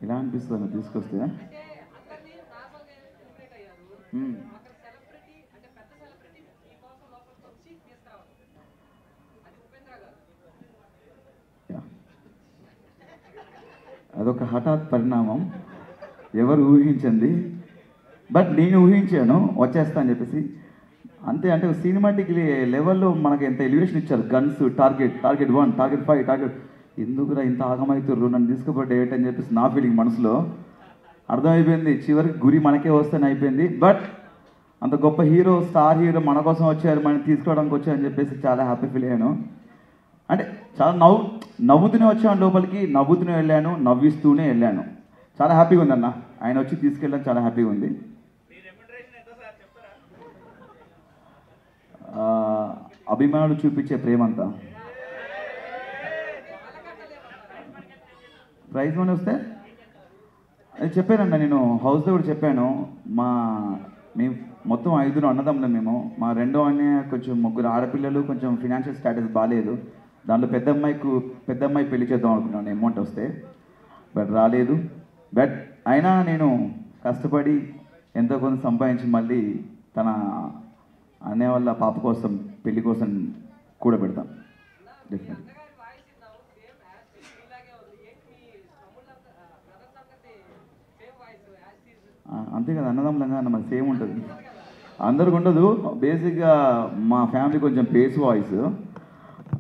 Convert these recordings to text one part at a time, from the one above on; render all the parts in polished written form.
ఎలా అనిపిస్తుంది తీసుకొస్తే? అదొక హఠాత్ పరిణామం, ఎవరు ఊహించింది. బట్ నేను ఊహించాను వచ్చేస్తా అని చెప్పేసి. అంతే, అంటే సినిమాటిక్ లెవెల్లో మనకి ఎంత ఎలివేషన్ ఇచ్చారు. Guns, target 1, target 5, target. ఎందుకురా ఇంత ఆగమవుతుర్రు, నన్ను తీసుకుపోతే ఏంటని చెప్పేసి నా ఫీలింగ్ మనసులో అర్థమైపోయింది. చివరికి గురి మనకే వస్తేనే అయిపోయింది. బట్ అంత గొప్ప హీరో, స్టార్ హీరో మన కోసం వచ్చారు, మనం తీసుకోవడానికి వచ్చారని చెప్పేసి చాలా హ్యాపీ ఫీల్ అయ్యాను. అంటే చాలా నవ్వుతూనే వచ్చాను లోపలికి, నవ్వుతూనే వెళ్ళాను, నవ్విస్తూనే వెళ్ళాను. చాలా హ్యాపీగా ఉంది అన్న, ఆయన వచ్చి తీసుకెళ్ళడం చాలా హ్యాపీగా ఉంది. అభిమానులు చూపించే ప్రేమంతా ప్రైజ్ మనీ వస్తే అది చెప్పానన్న, నేను హౌస్లో కూడా చెప్పాను. మేము మొత్తం 5 అన్నదమ్ములం మేము. మా రెండో అన్నయ్య కొంచెం 3 ఆడపిల్లలు, కొంచెం ఫినాన్షియల్ స్టేటస్ బాగాలేదు. దాంట్లో పెద్ద అమ్మాయి పెళ్లి చేద్దాం అనుకున్నాను అమౌంట్ వస్తే, బట్ రాలేదు. బట్ అయినా నేను కష్టపడి ఎంతో కొంత సంపాదించి మళ్ళీ తన అనే వాళ్ళ పాప కోసం, పెళ్లి కోసం కూడా పెడతాం డెఫినెట్. అంతే కదా, అన్నదమ్ములంగా మరి సేమ్ ఉంటుంది. అందరికి ఉండదు. బేసిక్గా మా ఫ్యామిలీ కొంచెం బేస్ వాయిస్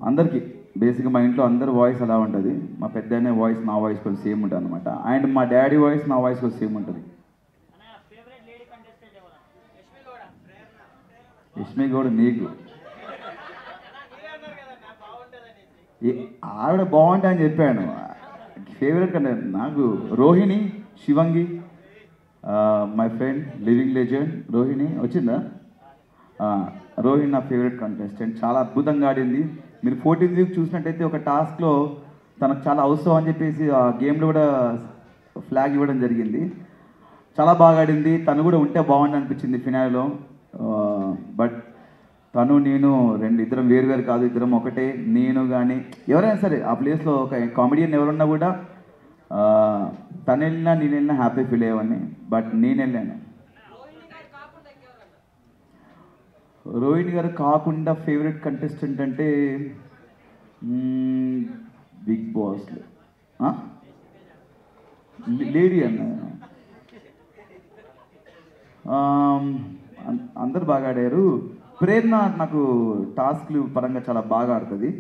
అందరికీ. బేసిక్గా మా ఇంట్లో అందరి వాయిస్ అలా ఉంటుంది. మా పెద్దనే వాయిస్ నా వాయిస్ కొంచెం సేమ్ ఉంటుంది అనమాట. అండ్ మా డాడీ వాయిస్ నా వాయిస్ కొంచెం సేమ్ ఉంటుంది. యష్మి గౌడ్ నీకు ఆవిడ బాగుంటుంది అని చెప్పాను. ఫేవరెట్ కంటే నాకు Rohini, Shivangi, my friend living legend Rohini వచ్చిందా? రోహిణి నా ఫేవరెట్ కంటెస్టెంట్, చాలా అద్భుతంగా ఆడింది. మీరు 14th వీక్ చూసినట్టయితే ఒక టాస్క్లో తనకు చాలా అవసరం అని చెప్పేసి ఆ గేమ్లో కూడా ఫ్లాగ్ ఇవ్వడం జరిగింది. చాలా బాగా ఆడింది. తను కూడా ఉంటే బాగుంది అనిపించింది ఫినాల్లో. బట్ తను నేను ఇద్దరం వేరు కాదు, ఇద్దరం ఒకటే. నేను కానీ ఎవరైనా సరే ఆ ప్లేస్లో ఒక కామెడియన్ ఎవరున్నా కూడా తను వెళ్ళినా నేను వెళ్ళినా హ్యాపీ ఫీల్ అయ్యేవాడిని. బట్ నేను వెళ్ళాను. రోహిణి గారు కాకుండా ఫేవరెట్ కంటెస్టెంట్ అంటే బిగ్ బాస్లో లేడీ అన్న, అందరు బాగా ఆడారు. ప్రేరణ నాకు టాస్క్లు పరంగా చాలా బాగా ఆడుతుంది.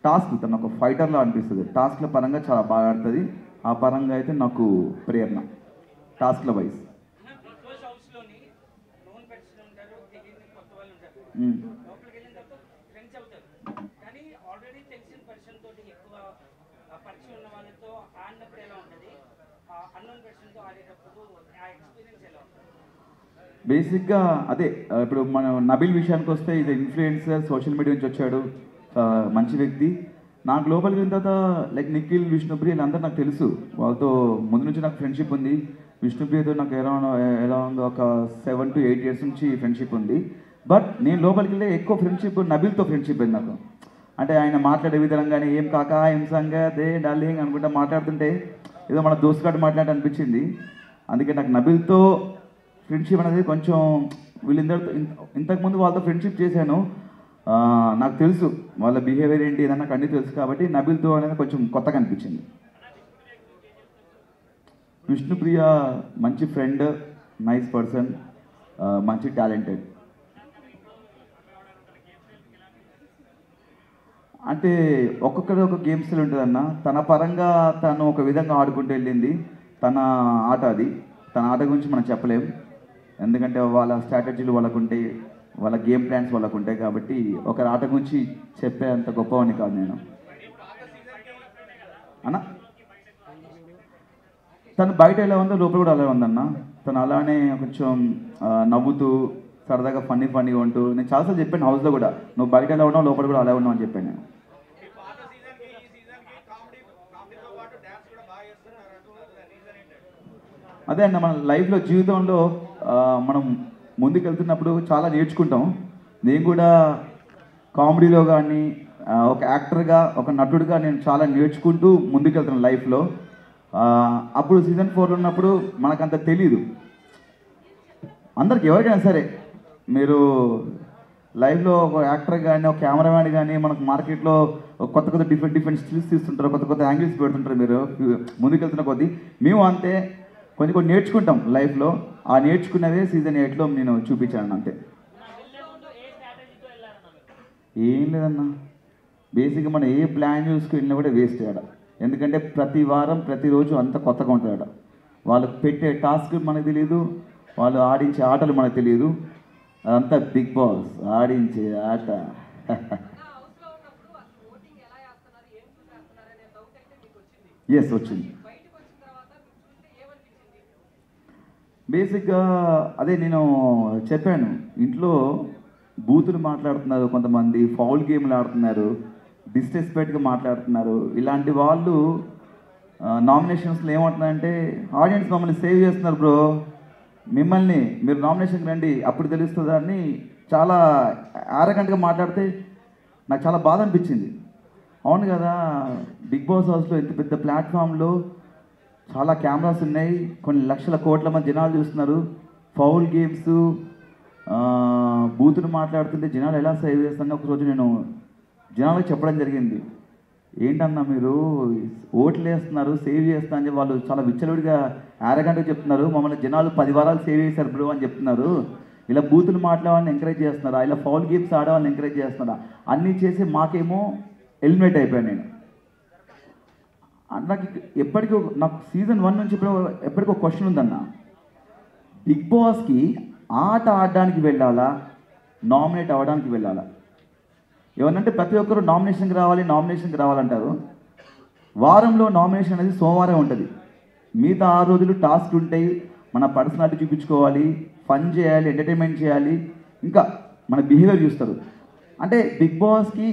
తను ఒక ఫైటర్లా అనిపిస్తుంది. టాస్క్ల పరంగా చాలా బాగా ఆడుతుంది. ఆ పరంగా అయితే నాకు ప్రేరణ టాస్క్ల వైజ్. బేసిక్గా అదే, ఇప్పుడు మన నబిల్ విషయానికి వస్తే ఇది ఇన్ఫ్లుయెన్సర్, సోషల్ మీడియా నుంచి వచ్చాడు, మంచి వ్యక్తి. నాకు లోపలికి వెళ్ళిన తర్వాత లైక్ నిఖిల్, విష్ణుప్రియ వీళ్ళందరూ నాకు తెలుసు. వాళ్ళతో ముందు నుంచి నాకు ఫ్రెండ్షిప్ ఉంది. విష్ణుప్రియతో నాకు ఎలా ఉందో ఒక 7 to 8 years నుంచి ఫ్రెండ్షిప్ ఉంది. బట్ నేను లోపలికి వెళ్ళే ఎక్కువ ఫ్రెండ్షిప్ నబిల్తో ఫ్రెండ్షిప్ అయింది నాకు. అంటే ఆయన మాట్లాడే విధానం కానీ, ఏం కాకా, ఏం సంగతే డార్లింగ్ అనుకుంటా మాట్లాడుతుంటే ఏదో మన దోస్తుగాడు మాట్లాడి అనిపించింది. అందుకే నాకు నబిల్తో ఫ్రెండ్షిప్ అనేది కొంచెం వీళ్ళందరితో ఇంతకుముందు వాళ్ళతో ఫ్రెండ్షిప్ చేశాను. నాకు తెలుసు వాళ్ళ బిహేవియర్ ఏంటి ఏదన్నా నాకు అన్నీ తెలుసు. కాబట్టి నబిల్తో అనేది కొంచెం కొత్తగా అనిపించింది. విష్ణుప్రియ మంచి ఫ్రెండ్, నైస్ పర్సన్, మంచి టాలెంటెడ్. అంటే ఒక్కొక్కరి ఒక గేమ్ స్టైల్ ఉంటుందన్న. తన పరంగా తను ఒక విధంగా ఆడుకుంటూ వెళ్ళింది. తన ఆట అది. తన ఆట గురించి మనం చెప్పలేం, ఎందుకంటే వాళ్ళ స్ట్రాటజీలు వాళ్ళకు ఉంటాయి, వాళ్ళ గేమ్ ప్లాన్స్ వాళ్ళకు ఉంటాయి. కాబట్టి ఒకరి ఆట గురించి చెప్పే అంత గొప్పవాడిని కాదు నేను అన్న. తను బయట ఎలా ఉందో లోపల కూడా అలా ఉందన్న. తను అలానే కొంచెం నవ్వుతూ సరదాగా ఫన్నీగా ఉంటూ, నేను చాలాసార్లు చెప్పాను హౌస్లో కూడా, నువ్వు బయట ఎలా ఉన్నావు లోపల కూడా అలా ఉన్నావు అని చెప్పాను నేను. అదే అన్న, మన లైఫ్లో జీవితంలో మనం ముందుకెళ్తున్నప్పుడు చాలా నేర్చుకుంటాం. నేను కూడా కామెడీలో కానీ ఒక యాక్టర్గా, ఒక నటుడిగా నేను చాలా నేర్చుకుంటూ ముందుకెళ్తున్నాను లైఫ్లో. అప్పుడు సీజన్ 4 ఉన్నప్పుడు మనకంత తెలీదు. అందరికి ఎవరికైనా సరే మీరు లైవ్లో ఒక యాక్టర్ కానీ ఒక కెమెరామ్యాన్ కానీ మనకు మార్కెట్లో కొత్త కొత్త డిఫరెంట్ స్టిల్స్ తీస్తుంటారు, కొత్త కొత్త యాంగిల్స్ పెడుతుంటారు. మీరు ముందుకెళ్తున్న కొద్దీ మేము అంతే కొన్ని నేర్చుకుంటాం లైఫ్లో. ఆ నేర్చుకున్నవే సీజన్ 8లో నేను చూపించాను అంతే. ఏం లేదన్నా, బేసిక్గా మనం ఏ ప్లాన్ చూసుకున్నా కూడా వేస్ట్ ఆడ. ఎందుకంటే ప్రతి వారం ప్రతిరోజు అంత కొత్తగా ఉంటాడు. వాళ్ళకు పెట్టే టాస్క్ మనకు తెలియదు, వాళ్ళు ఆడించే ఆటలు మనకు తెలియదు. అదంతా బిగ్ బాస్ ఆడించే ఆట. ఎస్ వచ్చింది. బేసిక్గా అదే నేను చెప్పాను, ఇంట్లో బూతులు మాట్లాడుతున్నారు కొంతమంది, ఫౌల్ గేమ్లు ఆడుతున్నారు, డిస్రెస్పెక్ట్గా మాట్లాడుతున్నారు. ఇలాంటి వాళ్ళు నామినేషన్స్లో ఏమంటున్నారంటే ఆడియన్స్ మమ్మల్ని సేవ్ చేస్తున్నారు బ్రో, మిమ్మల్ని మీరు నామినేషన్కి రండి అప్పుడు తెలుస్తుందా అని చాలా ఆరగంటగా మాట్లాడితే నాకు చాలా బాధ అనిపించింది. అవును కదా, బిగ్ బాస్ హౌస్లో ఇంత పెద్ద ప్లాట్ఫామ్లో చాలా కెమెరాస్ ఉన్నాయి, కొన్ని లక్షల కోట్ల మంది జనాలు చూస్తున్నారు. ఫౌల్ గేమ్స్ బూతులు మాట్లాడుతుంటే జనాలు ఎలా సేవ్ చేస్తారని ఒకరోజు నేను జనాలకు చెప్పడం జరిగింది. ఏంటన్నా మీరు ఓట్లు వేస్తున్నారు, సేవ్ చేస్తా అని వాళ్ళు చాలా విచ్చలవిడిగా ఆరగంటగా చెప్తున్నారు, మమ్మల్ని జనాలు 10 వారాలు సేవ్ చేశారు బ్రో అని చెప్తున్నారు. ఇలా బూతులు మాట్లాడాలని ఎంకరేజ్ చేస్తున్నారా, ఇలా ఫౌల్ గేమ్స్ ఆడవాళ్ళని ఎంకరేజ్ చేస్తున్నారా, అన్నీ చేసి మాకేమో ఎలిమినేట్ అయిపోయాను నేను. నాకు ఎప్పటికీ నాకు సీజన్ 1 నుంచి ఎప్పటికీ ఒక క్వశ్చన్ ఉందన్న, బిగ్ బాస్కి ఆట ఆడడానికి వెళ్ళాలా, నామినేట్ అవ్వడానికి వెళ్ళాలా? ఏమన్నంటే ప్రతి ఒక్కరు నామినేషన్కి రావాలంటారు. వారంలో నామినేషన్ అనేది సోమవారం ఉంటుంది, మిగతా 6 రోజులు టాస్క్ ఉంటాయి, మన పర్సనాలిటీ చూపించుకోవాలి, ఫన్ చేయాలి, ఎంటర్టైన్మెంట్ చేయాలి, ఇంకా మన బిహేవియర్ చూస్తారు. అంటే బిగ్ బాస్కి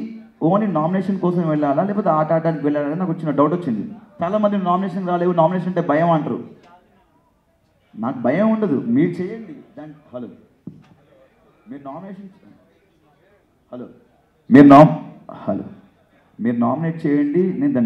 ఓన్లీ నామినేషన్ కోసం వెళ్ళాలా లేకపోతే ఆట ఆడడానికి వెళ్ళాలని నాకు వచ్చిన డౌట్ వచ్చింది. చాలామంది నామినేషన్ రాలేవు, నామినేషన్ అంటే భయం అంటారు. నాకు భయం ఉండదు, మీరు చేయండి దాన్ని. మీరు నామినేషన్ మీరు నామినేట్ చేయండి, నేను